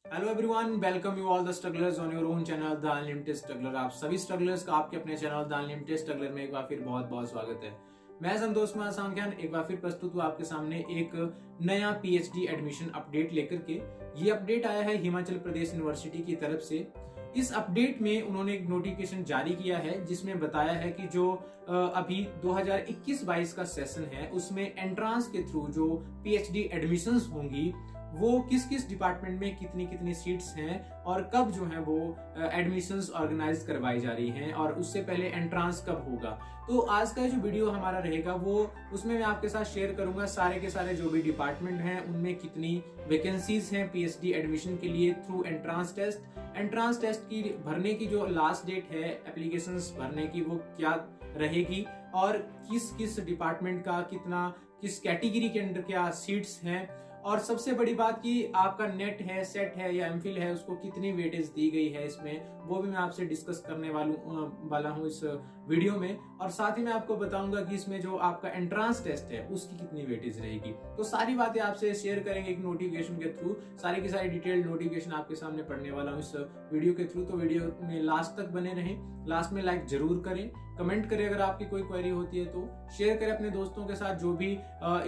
Hello everyone, welcome you all the strugglers on your own channel the unlimited struggler. आप सभी strugglers का आपके अपने चैनल द अनलिमिटेड स्ट्रगलर में एक बार फिर बहुत बहुत स्वागत है। मैं संतोष कुमार सांख्यान एक बार फिर प्रस्तुत हूँ आपके सामने एक नया पीएचडी एडमिशन अपडेट लेकर के। ये अपडेट आया है हिमाचल प्रदेश यूनिवर्सिटी की तरफ से। इस अपडेट में उन्होंने एक नोटिफिकेशन जारी किया है जिसमें बताया है कि जो अभी 2021-22 का सेशन है उसमें एंट्रांस के थ्रू जो पीएचडी एडमिशंस होंगी वो किस किस डिपार्टमेंट में कितनी कितनी सीट्स हैं और कब जो है वो एडमिशंस ऑर्गेनाइज करवाई जा रही हैं और उससे पहले एंट्रांस कब होगा। तो आज का जो वीडियो हमारा रहेगा वो उसमें मैं आपके साथ शेयर करूंगा सारे के सारे जो भी डिपार्टमेंट हैं उनमें कितनी वैकेंसीज हैं पीएचडी एडमिशन के लिए through entrance test. Entrance test की भरने की जो लास्ट डेट है एप्लीकेशंस भरने की वो क्या रहेगी और किस किस डिपार्टमेंट का कितना किस कैटेगरी के अंडर क्या सीट्स हैं और सबसे बड़ी बात कि आपका नेट है, सेट है या एमफिल है उसको कितनी वेटेज दी गई है इसमें, वो भी मैं आपसे डिस्कस करने वाला हूँ इस वीडियो में। और साथ ही मैं आपको बताऊंगा कि इसमें जो आपका एंट्रांस टेस्ट है उसकी कितनी वेटेज रहेगी। तो सारी बातें आपसे शेयर करेंगे एक नोटिफिकेशन के थ्रू। सारी की सारी डिटेल्ड नोटिफिकेशन आपके सामने पढ़ने वाला हूँ इस वीडियो के थ्रू। तो वीडियो में लास्ट तक बने रहें। लास्ट में लाइक जरूर करें, कमेंट करें अगर आपकी कोई क्वेरी होती है तो शेयर करें अपने दोस्तों के साथ जो भी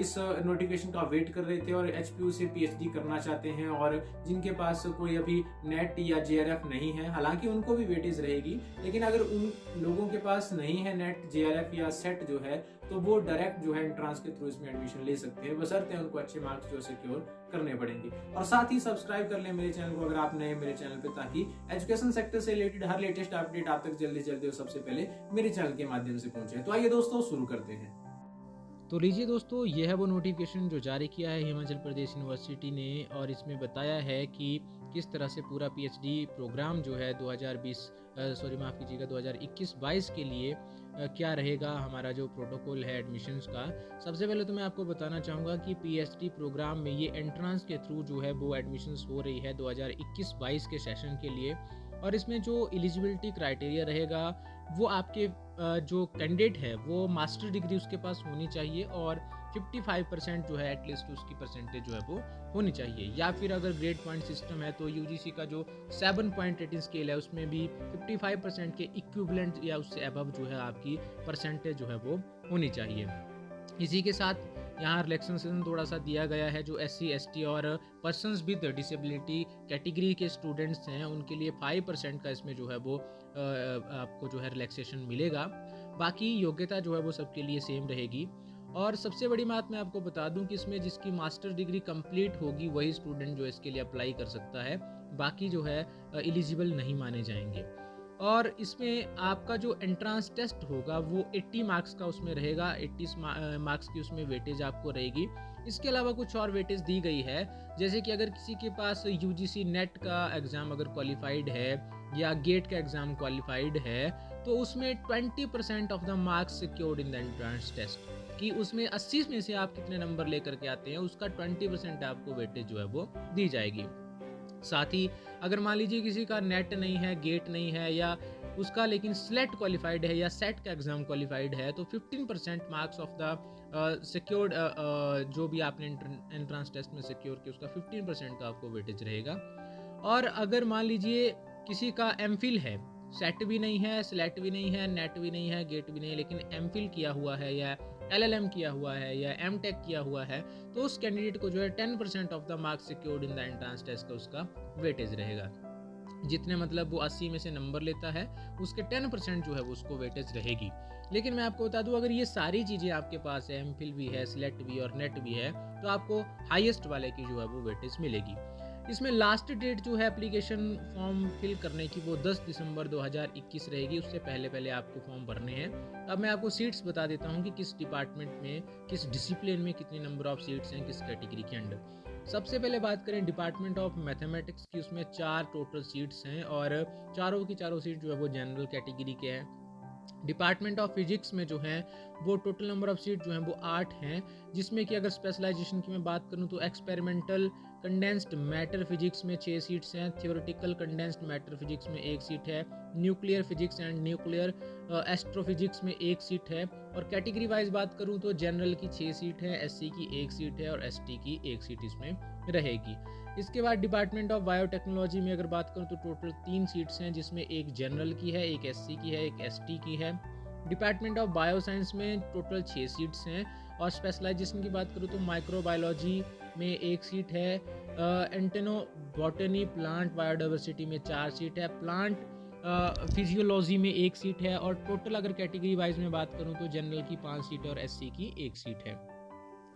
इस नोटिफिकेशन का वेट कर रहे थे और एचपीयू से पीएचडी करना चाहते हैं और जिनके पास कोई अभी नेट या जेआरएफ नहीं है। हालांकि उनको भी वेटेज रहेगी, लेकिन अगर उन लोगों के पास नहीं है नेट, जेआरएफ या सेट जो है तो वो डायरेक्ट जो है एंट्रांस के थ्रू इसमें एडमिशन ले सकते हैं, बशर्ते उनको अच्छे मार्क्स जो सिक्योर करने पड़ेंगे। और साथ ही सब्सक्राइब कर लें मेरे चैनल को अगर आप नए मेरे चैनल पे, ताकि एजुकेशन सेक्टर से रिलेटेड हर लेटेस्ट अपडेट आप तक जल्दी जल्दी और सबसे पहले मेरे चैनल के माध्यम से पहुंचे। तो आइए दोस्तों शुरू करते हैं। तो लीजिए दोस्तों, ये है वो नोटिफिकेशन जो जारी किया है हिमाचल प्रदेश यूनिवर्सिटी ने और इसमें बताया है कि किस तरह से पूरा पीएचडी प्रोग्राम जो है 2021-22 के लिए क्या रहेगा हमारा जो प्रोटोकॉल है एडमिशन्स का। सबसे पहले तो मैं आपको बताना चाहूँगा कि पीएचडी प्रोग्राम में ये एंट्रांस के थ्रू जो है वो एडमिशन्स हो रही है 2021-22 के सेशन के लिए। और इसमें जो एलिजिबिलिटी क्राइटेरिया रहेगा वो आपके जो कैंडिडेट है वो मास्टर डिग्री उसके पास होनी चाहिए और 55% जो है एटलीस्ट उसकी परसेंटेज जो है वो होनी चाहिए, या फिर अगर ग्रेड पॉइंट सिस्टम है तो यूजीसी का जो 7 पॉइंट रेटिंग स्केल है उसमें भी 55% के इक्विवेलेंट या उससे अबव जो है आपकी परसेंटेज जो है वो होनी चाहिए। इसी के साथ यहाँ रिलैक्सेशन थोड़ा सा दिया गया है, जो SC ST और पर्सन्स विद डिसेबिलिटी कैटेगरी के स्टूडेंट्स हैं उनके लिए 5% का इसमें जो है वो आपको जो है रिलैक्सेशन मिलेगा। बाकी योग्यता जो है वो सबके लिए सेम रहेगी। और सबसे बड़ी बात मैं आपको बता दूं कि इसमें जिसकी मास्टर डिग्री कंप्लीट होगी वही स्टूडेंट जो इसके लिए अप्लाई कर सकता है, बाकी जो है एलिजिबल नहीं माने जाएंगे। और इसमें आपका जो एंट्रांस टेस्ट होगा वो 80 मार्क्स का उसमें रहेगा, 80 मार्क्स की उसमें वेटेज आपको रहेगी। इसके अलावा कुछ और वेटेज दी गई है, जैसे कि अगर किसी के पास यूजीसी नेट का एग्ज़ाम अगर क्वालिफाइड है या गेट का एग्ज़ाम क्वालिफाइड है तो उसमें 20% of the marks secured in the entrance test, कि उसमें 80 में से आप कितने नंबर लेकर के आते हैं उसका 20% आपको वेटेज जो है वो दी जाएगी। साथ ही अगर मान लीजिए किसी का नेट नहीं है, गेट नहीं है या उसका लेकिन स्लेट क्वालिफाइड है या सेट का एग्ज़ाम क्वालिफाइड है तो 15% मार्क्स ऑफ द सिक्योर्ड जो भी आपने एंट्रांस टेस्ट में सिक्योर किया उसका 15% का आपको वेटेज रहेगा। और अगर मान लीजिए किसी का एमफिल है, सेट भी नहीं है, स्लेट भी नहीं है, नेट भी नहीं है, गेट भी नहीं है, लेकिन एमफिल किया हुआ है या LLM किया हुआ है या एमटेक किया हुआ है तो उस कैंडिडेट को जो है 10% of the marks secured in the entrance test का उसका वेटेज रहेगा। जितने मतलब वो 80 में से नंबर लेता है उसके 10% जो है वो उसको वेटेज रहेगी। लेकिन मैं आपको बता दूं अगर ये सारी चीज़ें आपके पास है, एमफिल भी है, सिलेक्ट भी और नेट भी है, तो आपको हाईएस्ट वाले की जो है वो वेटेज मिलेगी। इसमें लास्ट डेट जो है एप्लीकेशन फॉर्म फिल करने की वो 10 दिसंबर 2021 रहेगी, उससे पहले पहले आपको फॉर्म भरने हैं। अब मैं आपको सीट्स बता देता हूँ कि किस डिपार्टमेंट में, किस डिसिप्लिन में कितनी नंबर ऑफ सीट्स हैं, किस कैटेगरी के अंडर। सबसे पहले बात करें डिपार्टमेंट ऑफ मैथमेटिक्स की, उसमें 4 टोटल सीट्स हैं और चारों की चारों सीट जो है वो जनरल कैटेगरी के हैं। डिपार्टमेंट ऑफ फिजिक्स में जो है वो टोटल नंबर ऑफ सीट जो हैं वो 8 हैं, जिसमें कि अगर स्पेशलाइजेशन की मैं बात करूं तो एक्सपेरिमेंटल कंडेंस्ड मैटर फिजिक्स में 6 सीट्स हैं, थ्योरेटिकल कंडेंस्ड मैटर फिजिक्स में 1 सीट है, nuclear physics and nuclear astrophysics में 1 सीट है। और कैटेगरी वाइज बात करूं तो जनरल की 6 सीट है, SC की 1 सीट है और ST की 1 सीट इसमें रहेगी। इसके बाद डिपार्टमेंट ऑफ बायोटेक्नोलॉजी में अगर बात करूँ तो टोटल 3 सीट्स हैं, जिसमें एक जनरल की है, एक एससी की है, एक एसटी की है। डिपार्टमेंट ऑफ बायोसाइंस में टोटल 6 सीट्स हैं और स्पेशलाइजेशन की बात करूँ तो माइक्रोबायोलॉजी में एक सीट है, एंटेनो बॉटनी प्लांट बायोडाइवर्सिटी में 4 सीट है, प्लांट फिजियोलॉजी में एक सीट है और टोटल अगर कैटेगरी वाइज में बात करूं तो जनरल की 5 सीट है और एससी की एक सीट है।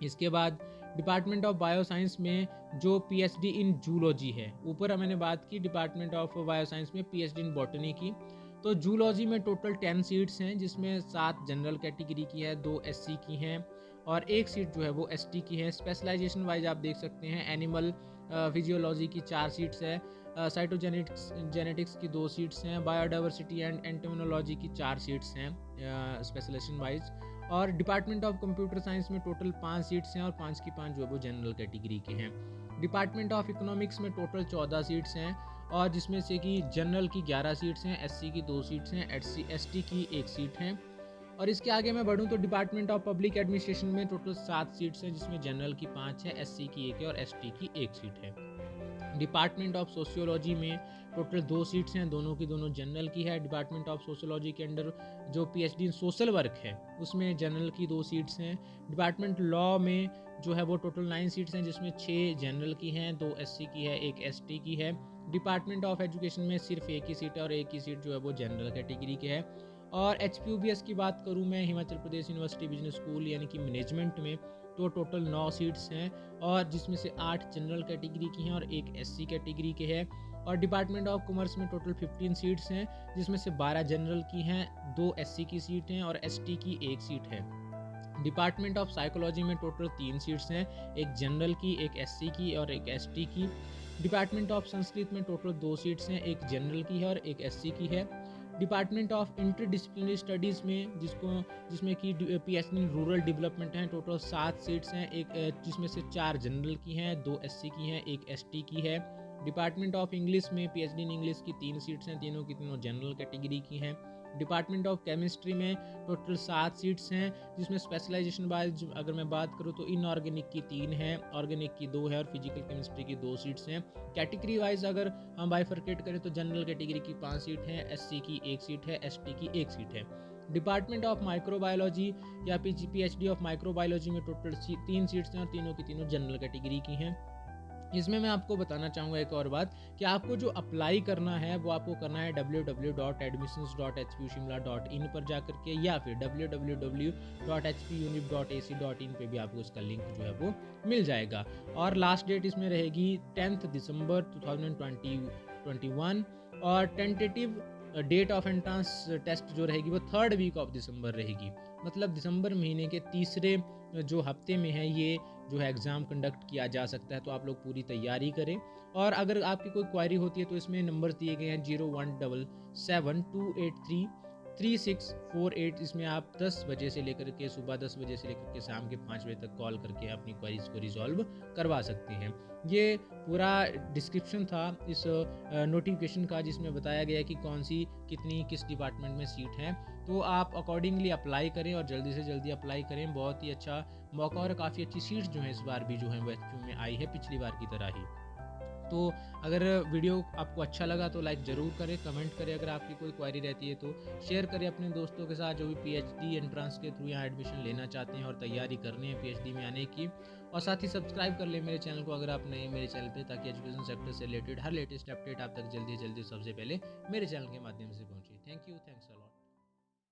इसके बाद डिपार्टमेंट ऑफ बायोसाइंस में जो पीएचडी इन जूलॉजी है, ऊपर मैंने बात की डिपार्टमेंट ऑफ बायोसाइंस में पीएचडी इन बॉटनी की, तो जूलॉजी में टोटल 10 सीट्स हैं, जिसमें 7 जनरल कैटेगरी की है, 2 एससी की हैं और एक सीट जो है वो एसटी की है। स्पेशलाइजेशन वाइज आप देख सकते हैं एनिमल फिजियोलॉजी की 4 सीट्स है, साइटोजेनेटिक्स की 2 सीट्स हैं, बायोडाइवर्सिटी एंड एंटोमोनोलॉजी की 4 सीट्स हैं स्पेशलाइजेशन वाइज, और डिपार्टमेंट ऑफ कंप्यूटर साइंस में टोटल 5 सीट्स हैं और 5 की 5 जो है वो जनरल कैटेगरी के हैं। डिपार्टमेंट ऑफ इकोनॉमिक्स में टोटल 14 सीट्स हैं और जिसमें से कि जनरल की 11 सीट्स हैं, एससी की 2 सीट्स हैं, एसटी की 1 सीट है। और इसके आगे मैं बढ़ूँ तो डिपार्टमेंट ऑफ पब्लिक एडमिनिस्ट्रेशन में टोटल 7 सीट्स हैं, जिसमें जनरल की 5 है, एससी की 1 है और एसटी की 1 सीट है। डिपार्टमेंट ऑफ सोशियोलॉजी में टोटल 2 सीट्स हैं, दोनों की दोनों जनरल की है। डिपार्टमेंट ऑफ सोशियोलॉजी के अंडर जो पीएचडी इन सोशल वर्क है उसमें जनरल की 2 सीट्स हैं। डिपार्टमेंट लॉ में जो है वो टोटल 9 सीट्स हैं, जिसमें 6 जनरल की हैं, 2 एससी की है, 1 एसटी की है। डिपार्टमेंट ऑफ एजुकेशन में सिर्फ 1 ही सीट है और 1 ही सीट जो है वो जनरल कैटेगरी के है। और HPUBS की बात करूँ मैं, Himachal Pradesh university business school यानी कि मैनेजमेंट में, तो टोटल 9 सीट्स हैं और जिसमें से 8 जनरल कैटेगरी की हैं और 1 एससी कैटेगरी के है। और डिपार्टमेंट ऑफ कॉमर्स में टोटल 15 सीट्स हैं, जिसमें से 12 जनरल की हैं, 2 एससी की सीट हैं और एसटी की 1 सीट है। डिपार्टमेंट ऑफ साइकोलॉजी में टोटल 3 सीट्स हैं, एक जनरल की, एक एससी की और एक एसटी की। डिपार्टमेंट ऑफ संस्कृत में टोटल 2 सीट्स हैं, एक जनरल की है और एक एससी की है। डिपार्टमेंट ऑफ इंटरडिसिप्लिनरी स्टडीज़ में जिसमें कि पीएचडी इन रूरल डेवलपमेंट हैं, टोटल 7 सीट्स हैं, एक जिसमें से 4 जनरल की हैं, 2 एससी की हैं, 1 एसटी की है। डिपार्टमेंट ऑफ इंग्लिश में पीएचडी इन इंग्लिश की 3 सीट्स हैं, तीनों की तीनों जनरल कैटेगरी की हैं। डिपार्टमेंट ऑफ केमिस्ट्री में टोटल 7 सीट्स हैं, जिसमें स्पेशलाइजेशन वाइज अगर मैं बात करूँ तो इनऑर्गेनिक की 3 है, ऑर्गेनिक की 2 है और फिजिकल केमिस्ट्री की 2 सीट्स हैं। कैटेगरी वाइज अगर हम बाइफरकेट करें तो जनरल कैटेगरी की 5 सीट है, एससी की 1 सीट है, एसटी की 1 सीट है। डिपार्टमेंट ऑफ माइक्रोबायोलॉजी या पीएचडी ऑफ माइक्रोबायोलॉजी में टोटल 3 सीट्स हैं और तीनों की तीनों जनरल कैटेगरी की हैं। इसमें मैं आपको बताना चाहूँगा एक और बात कि आपको जो अप्लाई करना है वो आपको करना है www.admissions.hpushimla.in पर जाकर के, या फिर www.hpunip.ac.in पे भी आपको इसका लिंक जो है वो मिल जाएगा। और लास्ट डेट इसमें रहेगी 10 दिसंबर 2021 और tentative date of entrance test जो रहेगी वो 3rd वीक ऑफ दिसंबर रहेगी। मतलब दिसंबर महीने के तीसरे जो हफ्ते में है ये जो है एग्ज़ाम कंडक्ट किया जा सकता है, तो आप लोग पूरी तैयारी करें। और अगर आपकी कोई क्वारी होती है तो इसमें नंबर दिए गए हैं 017728333648। इसमें आप 10 बजे से लेकर के सुबह 10 बजे से लेकर के शाम के 5 बजे तक कॉल करके अपनी क्वारीज को रिजॉल्व करवा सकते हैं। ये पूरा डिस्क्रिप्शन था इस नोटिफिकेशन का, जिसमें बताया गया कि कौन सी कितनी किस डिपार्टमेंट में सीट है, तो आप अकॉर्डिंगली अप्लाई करें और जल्दी से जल्दी अप्लाई करें। बहुत ही अच्छा मौका और काफ़ी अच्छी सीट्स जो हैं इस बार भी जो हैं वो एचपीयू में आई है पिछली बार की तरह ही। तो अगर वीडियो आपको अच्छा लगा तो लाइक ज़रूर करें, कमेंट करें, अगर आपकी कोई क्वारी रहती है तो शेयर करें अपने दोस्तों के साथ जो भी पीएचडी एंट्रेंस के थ्रू यहाँ एडमिशन लेना चाहते हैं और तैयारी करनी है पीएचडी में आने की। और साथ ही सब्सक्राइब कर लें मेरे चैनल को अगर आप नए मेरे चैनल पे, ताकि एजुकेशन सेक्टर से रिलेटेड हर लेटेस्ट अपडेट आप तक जल्दी से जल्दी सबसे पहले मेरे चैनल के माध्यम से पहुँचे। Thank you, thanks a lot.